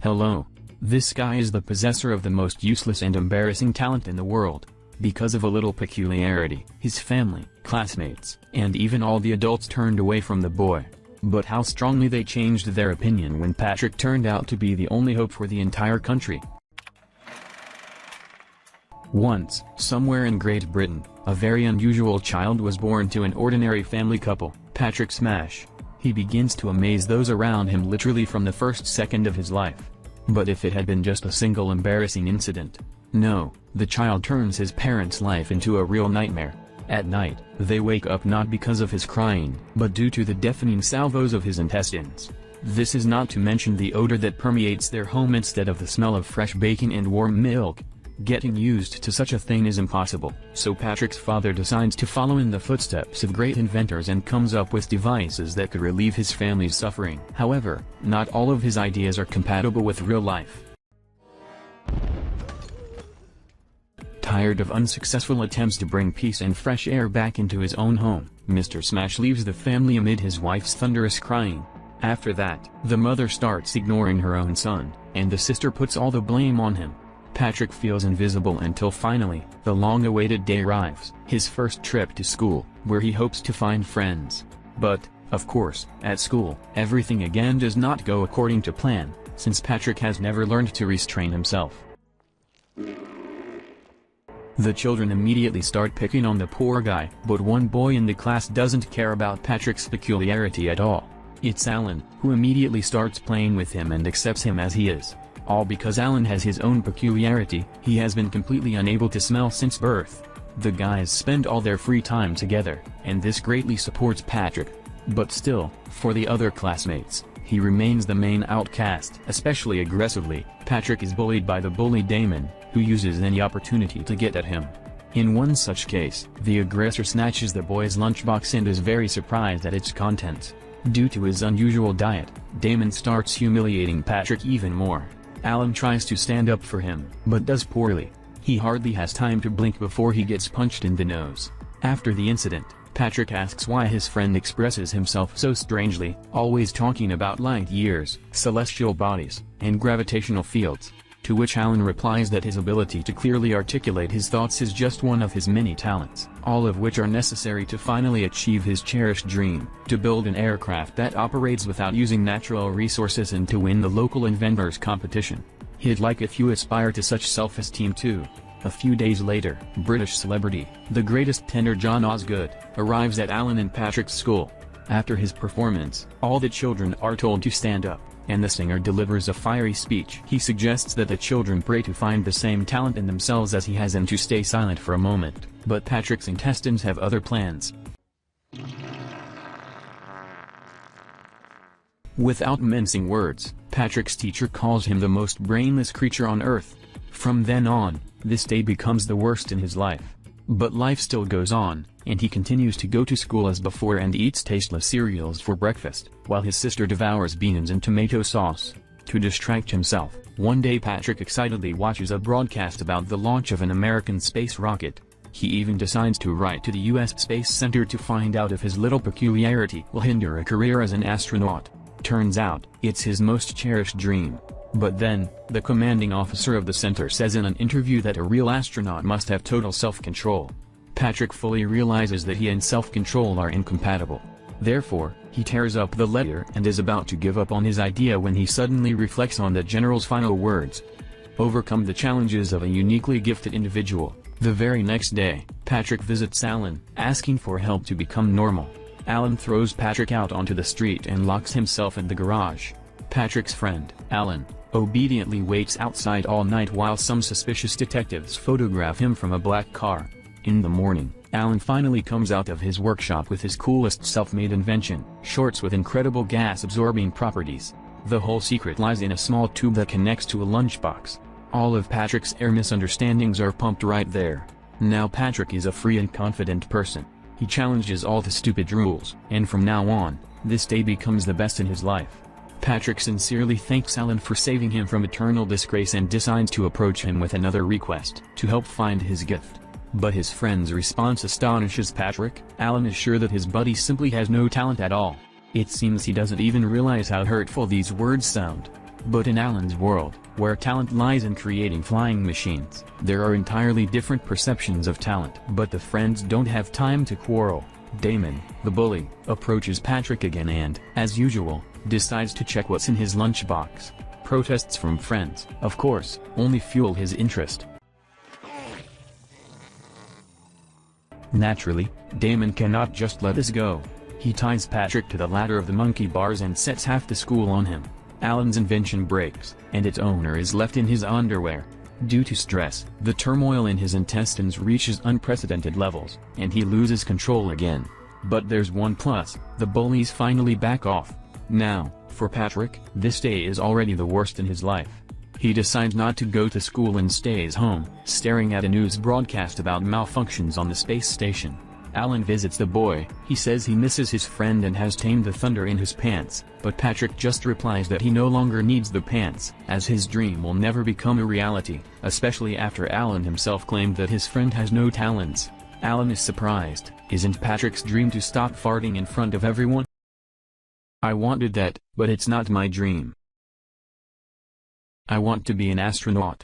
Hello. This guy is the possessor of the most useless and embarrassing talent in the world. Because of a little peculiarity, his family, classmates, and even all the adults turned away from the boy. But how strongly they changed their opinion when Patrick turned out to be the only hope for the entire country. Once, somewhere in Great Britain, a very unusual child was born to an ordinary family couple, Patrick Smash. He begins to amaze those around him literally from the first second of his life. But if it had been just a single embarrassing incident. No, the child turns his parents' life into a real nightmare. At night, they wake up not because of his crying, but due to the deafening salvos of his intestines. This is not to mention the odor that permeates their home instead of the smell of fresh bacon and warm milk. Getting used to such a thing is impossible, so Patrick's father decides to follow in the footsteps of great inventors and comes up with devices that could relieve his family's suffering. However, not all of his ideas are compatible with real life. Tired of unsuccessful attempts to bring peace and fresh air back into his own home, Mr. Smash leaves the family amid his wife's thunderous crying. After that, the mother starts ignoring her own son, and the sister puts all the blame on him. Patrick feels invisible until finally, the long-awaited day arrives, his first trip to school, where he hopes to find friends. But, of course, at school, everything again does not go according to plan, since Patrick has never learned to restrain himself. The children immediately start picking on the poor guy, but one boy in the class doesn't care about Patrick's peculiarity at all. It's Alan, who immediately starts playing with him and accepts him as he is. All because Alan has his own peculiarity, he has been completely unable to smell since birth. The guys spend all their free time together, and this greatly supports Patrick. But still, for the other classmates, he remains the main outcast. Especially aggressively, Patrick is bullied by the bully Damon, who uses any opportunity to get at him. In one such case, the aggressor snatches the boy's lunchbox and is very surprised at its contents. Due to his unusual diet, Damon starts humiliating Patrick even more. Alan tries to stand up for him, but does poorly. He hardly has time to blink before he gets punched in the nose. After the incident, Patrick asks why his friend expresses himself so strangely, always talking about light years, celestial bodies, and gravitational fields. To which Alan replies that his ability to clearly articulate his thoughts is just one of his many talents, all of which are necessary to finally achieve his cherished dream, to build an aircraft that operates without using natural resources and to win the local inventors competition. He'd like if you aspire to such self-esteem too. A few days later, British celebrity, the greatest tenor John Osgood, arrives at Alan and Patrick's school. After his performance, all the children are told to stand up, and the singer delivers a fiery speech. He suggests that the children pray to find the same talent in themselves as he has and to stay silent for a moment, but Patrick's intestines have other plans. Without mincing words, Patrick's teacher calls him the most brainless creature on earth. From then on, this day becomes the worst in his life. But life still goes on, and he continues to go to school as before and eats tasteless cereals for breakfast, while his sister devours beans and tomato sauce. To distract himself, one day Patrick excitedly watches a broadcast about the launch of an American space rocket. He even decides to write to the US Space Center to find out if his little peculiarity will hinder a career as an astronaut. Turns out, it's his most cherished dream. But then, the commanding officer of the center says in an interview that a real astronaut must have total self-control. Patrick fully realizes that he and self-control are incompatible. Therefore, he tears up the letter and is about to give up on his idea when he suddenly reflects on the general's final words. Overcome the challenges of a uniquely gifted individual. The very next day, Patrick visits Alan, asking for help to become normal. Alan throws Patrick out onto the street and locks himself in the garage. Patrick's friend, Alan, obediently waits outside all night while some suspicious detectives photograph him from a black car. In the morning, Alan finally comes out of his workshop with his coolest self-made invention, shorts with incredible gas-absorbing properties. The whole secret lies in a small tube that connects to a lunchbox. All of Patrick's air misunderstandings are pumped right there. Now Patrick is a free and confident person. He challenges all the stupid rules, and from now on, this day becomes the best in his life. Patrick sincerely thanks Alan for saving him from eternal disgrace and decides to approach him with another request, to help find his gift. But his friend's response astonishes Patrick. Alan is sure that his buddy simply has no talent at all. It seems he doesn't even realize how hurtful these words sound. But in Alan's world, where talent lies in creating flying machines, there are entirely different perceptions of talent. But the friends don't have time to quarrel. Damon, the bully, approaches Patrick again and, as usual, decides to check what's in his lunchbox. Protests from friends, of course, only fuel his interest. Naturally, Damon cannot just let this go. He ties Patrick to the ladder of the monkey bars and sets half the school on him. Alan's invention breaks, and its owner is left in his underwear. Due to stress, the turmoil in his intestines reaches unprecedented levels, and he loses control again. But there's one plus: the bullies finally back off. Now, for Patrick, this day is already the worst in his life. He decides not to go to school and stays home, staring at a news broadcast about malfunctions on the space station. Alan visits the boy. He says he misses his friend and has tamed the thunder in his pants, but Patrick just replies that he no longer needs the pants, as his dream will never become a reality, especially after Alan himself claimed that his friend has no talents. Alan is surprised. Isn't Patrick's dream to stop farting in front of everyone? I wanted that, but it's not my dream. I want to be an astronaut.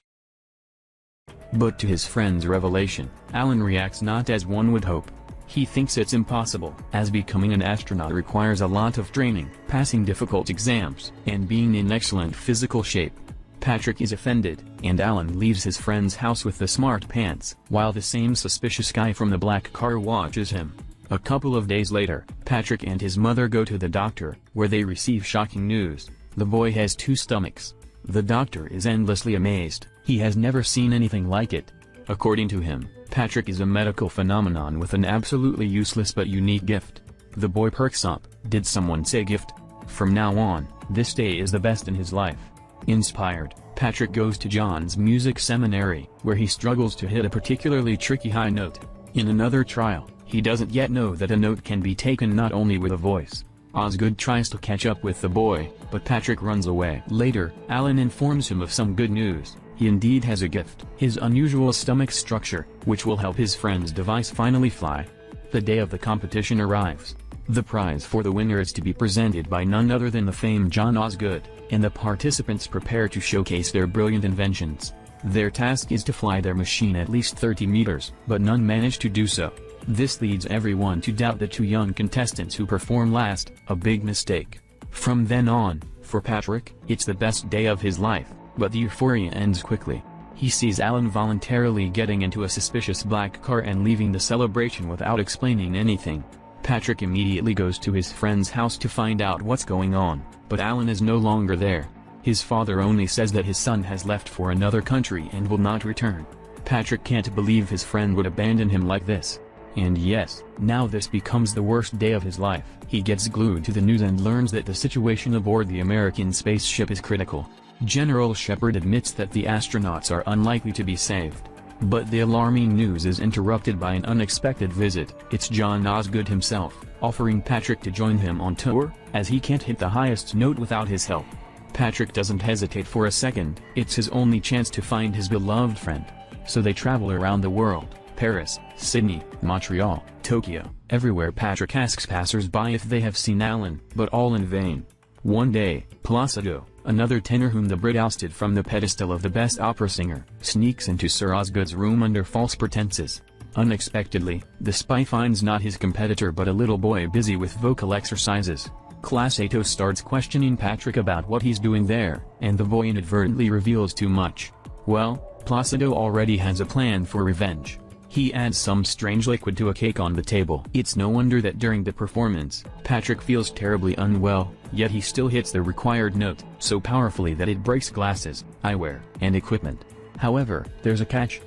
But to his friend's revelation, Alan reacts not as one would hope. He thinks it's impossible, as becoming an astronaut requires a lot of training, passing difficult exams, and being in excellent physical shape. Patrick is offended, and Alan leaves his friend's house with the smart pants, while the same suspicious guy from the black car watches him. A couple of days later, Patrick and his mother go to the doctor, where they receive shocking news. The boy has 2 stomachs. The doctor is endlessly amazed. He has never seen anything like it. According to him, Patrick is a medical phenomenon with an absolutely useless but unique gift. The boy perks up. Did someone say gift? From now on, this day is the best in his life. Inspired, Patrick goes to John's music seminary, where he struggles to hit a particularly tricky high note. In another trial, he doesn't yet know that a note can be taken not only with a voice. Osgood tries to catch up with the boy, but Patrick runs away. Later, Alan informs him of some good news. He indeed has a gift. His unusual stomach structure, which will help his friend's device finally fly. The day of the competition arrives. The prize for the winner is to be presented by none other than the famed John Osgood, and the participants prepare to showcase their brilliant inventions. Their task is to fly their machine at least 30 meters, but none manage to do so. This leads everyone to doubt the 2 young contestants who perform last, a big mistake. From then on, for Patrick, it's the best day of his life, but the euphoria ends quickly. He sees Alan voluntarily getting into a suspicious black car and leaving the celebration without explaining anything. Patrick immediately goes to his friend's house to find out what's going on, but Alan is no longer there. His father only says that his son has left for another country and will not return. Patrick can't believe his friend would abandon him like this. And yes, now this becomes the worst day of his life. He gets glued to the news and learns that the situation aboard the American spaceship is critical. General Shepard admits that the astronauts are unlikely to be saved. But the alarming news is interrupted by an unexpected visit. It's John Osgood himself, offering Patrick to join him on tour, as he can't hit the highest note without his help. Patrick doesn't hesitate for a second. It's his only chance to find his beloved friend. So they travel around the world. Paris, Sydney, Montreal, Tokyo, everywhere Patrick asks passers-by if they have seen Alan, but all in vain. One day, Placido, another tenor whom the Brit ousted from the pedestal of the best opera singer, sneaks into Sir Osgood's room under false pretenses. Unexpectedly, the spy finds not his competitor but a little boy busy with vocal exercises. Placido starts questioning Patrick about what he's doing there, and the boy inadvertently reveals too much. Well, Placido already has a plan for revenge. He adds some strange liquid to a cake on the table. It's no wonder that during the performance, Patrick feels terribly unwell, yet he still hits the required note, so powerfully that it breaks glasses, eyewear, and equipment. However, there's a catch.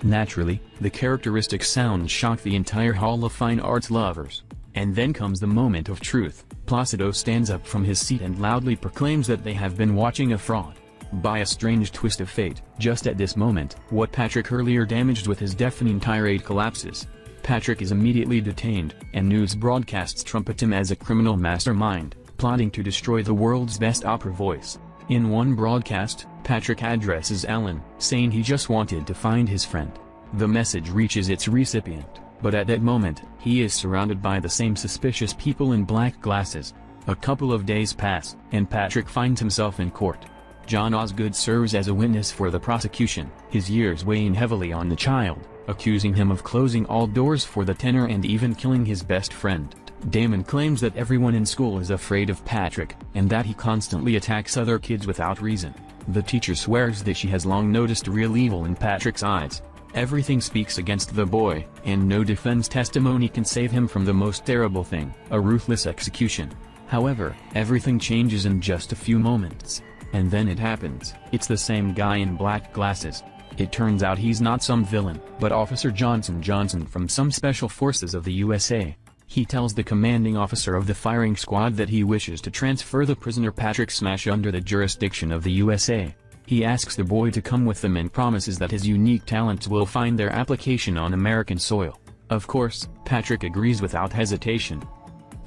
Naturally, the characteristic sound shocked the entire Hall of Fine Arts lovers. And then comes the moment of truth. Placido stands up from his seat and loudly proclaims that they have been watching a fraud. By a strange twist of fate, just at this moment, what Patrick earlier damaged with his deafening tirade collapses. Patrick is immediately detained, and news broadcasts trumpet him as a criminal mastermind, plotting to destroy the world's best opera voice. In one broadcast, Patrick addresses Alan, saying he just wanted to find his friend. The message reaches its recipient, But at that moment, he is surrounded by the same suspicious people in black glasses. A couple of days pass, and Patrick finds himself in court. John Osgood serves as a witness for the prosecution, his years weighing heavily on the child, accusing him of closing all doors for the tenor and even killing his best friend. Damon claims that everyone in school is afraid of Patrick, and that he constantly attacks other kids without reason. The teacher swears that she has long noticed real evil in Patrick's eyes. Everything speaks against the boy, and no defense testimony can save him from the most terrible thing, a ruthless execution. However, everything changes in just a few moments. And then it happens. It's the same guy in black glasses. It turns out he's not some villain, but Officer Johnson from some special forces of the USA. He tells the commanding officer of the firing squad that he wishes to transfer the prisoner Patrick Smash under the jurisdiction of the USA. He asks the boy to come with them and promises that his unique talents will find their application on American soil. Of course, Patrick agrees without hesitation.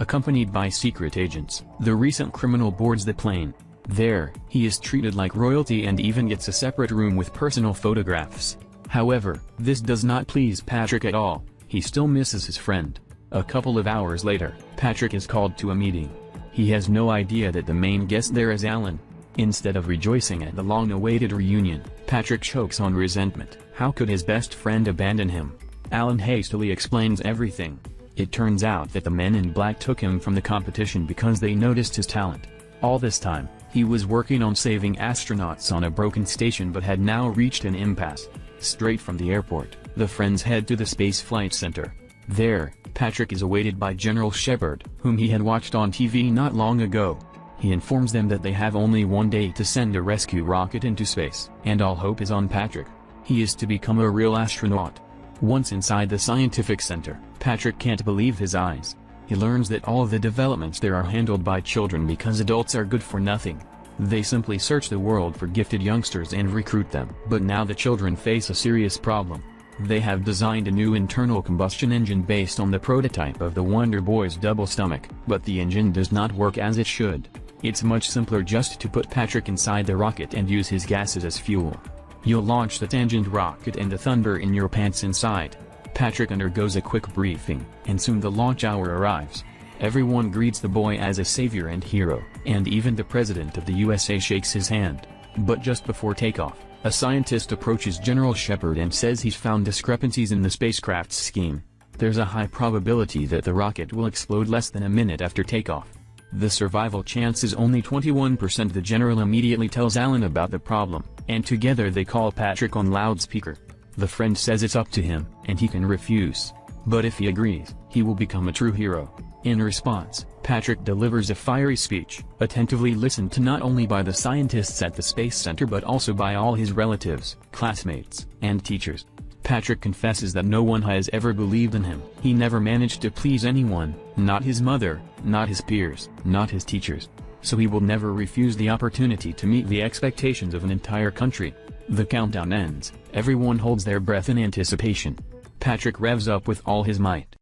Accompanied by secret agents, the recent criminal boards the plane. There, he is treated like royalty and even gets a separate room with personal photographs. However, this does not please Patrick at all. He still misses his friend. A couple of hours later, Patrick is called to a meeting. He has no idea that the main guest there is Alan. Instead of rejoicing at the long-awaited reunion, Patrick chokes on resentment. How could his best friend abandon him? Alan hastily explains everything. It turns out that the men in black took him from the competition because they noticed his talent. All this time, he was working on saving astronauts on a broken station but had now reached an impasse. Straight from the airport, the friends head to the Space Flight Center. There, Patrick is awaited by General Shepard, whom he had watched on TV not long ago. He informs them that they have only one day to send a rescue rocket into space, and all hope is on Patrick. He is to become a real astronaut. Once inside the scientific center, Patrick can't believe his eyes. He learns that all of the developments there are handled by children because adults are good for nothing. They simply search the world for gifted youngsters and recruit them. But now the children face a serious problem. They have designed a new internal combustion engine based on the prototype of the Wonder Boy's double stomach, but the engine does not work as it should. It's much simpler just to put Patrick inside the rocket and use his gases as fuel. You'll launch the tangent rocket and the thunder in your pants inside. Patrick undergoes a quick briefing, and soon the launch hour arrives. Everyone greets the boy as a savior and hero, and even the president of the USA shakes his hand. But just before takeoff, a scientist approaches General Shepard and says he's found discrepancies in the spacecraft's scheme. There's a high probability that the rocket will explode less than a minute after takeoff. The survival chance is only 21%. The general immediately tells Alan about the problem, and together they call Patrick on loudspeaker. The friend says it's up to him, and he can refuse. But if he agrees, he will become a true hero. In response, Patrick delivers a fiery speech, attentively listened to not only by the scientists at the Space Center but also by all his relatives, classmates, and teachers. Patrick confesses that no one has ever believed in him. He never managed to please anyone, not his mother, not his peers, not his teachers. So he will never refuse the opportunity to meet the expectations of an entire country. The countdown ends, everyone holds their breath in anticipation. Patrick revs up with all his might.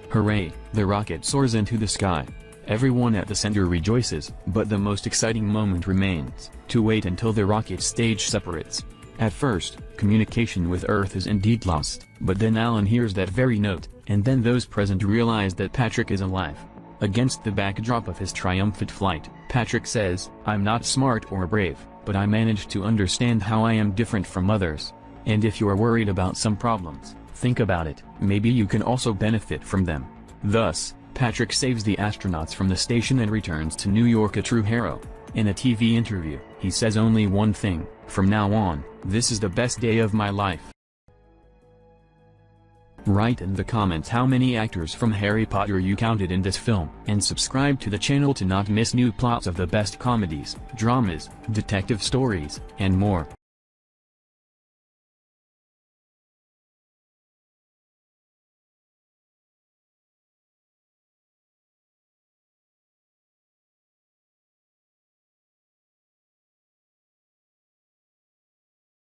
Hooray, the rocket soars into the sky. Everyone at the center rejoices, but the most exciting moment remains, to wait until the rocket stage separates. At first, communication with Earth is indeed lost, but then Alan hears that very note, and then those present realize that Patrick is alive. Against the backdrop of his triumphant flight, Patrick says, "I'm not smart or brave, but I managed to understand how I am different from others. And if you are worried about some problems, think about it, maybe you can also benefit from them." Thus, Patrick saves the astronauts from the station and returns to New York a true hero. In a TV interview, he says only one thing: "From now on, this is the best day of my life." Write in the comments how many actors from Harry Potter you counted in this film, and subscribe to the channel to not miss new plots of the best comedies, dramas, detective stories, and more.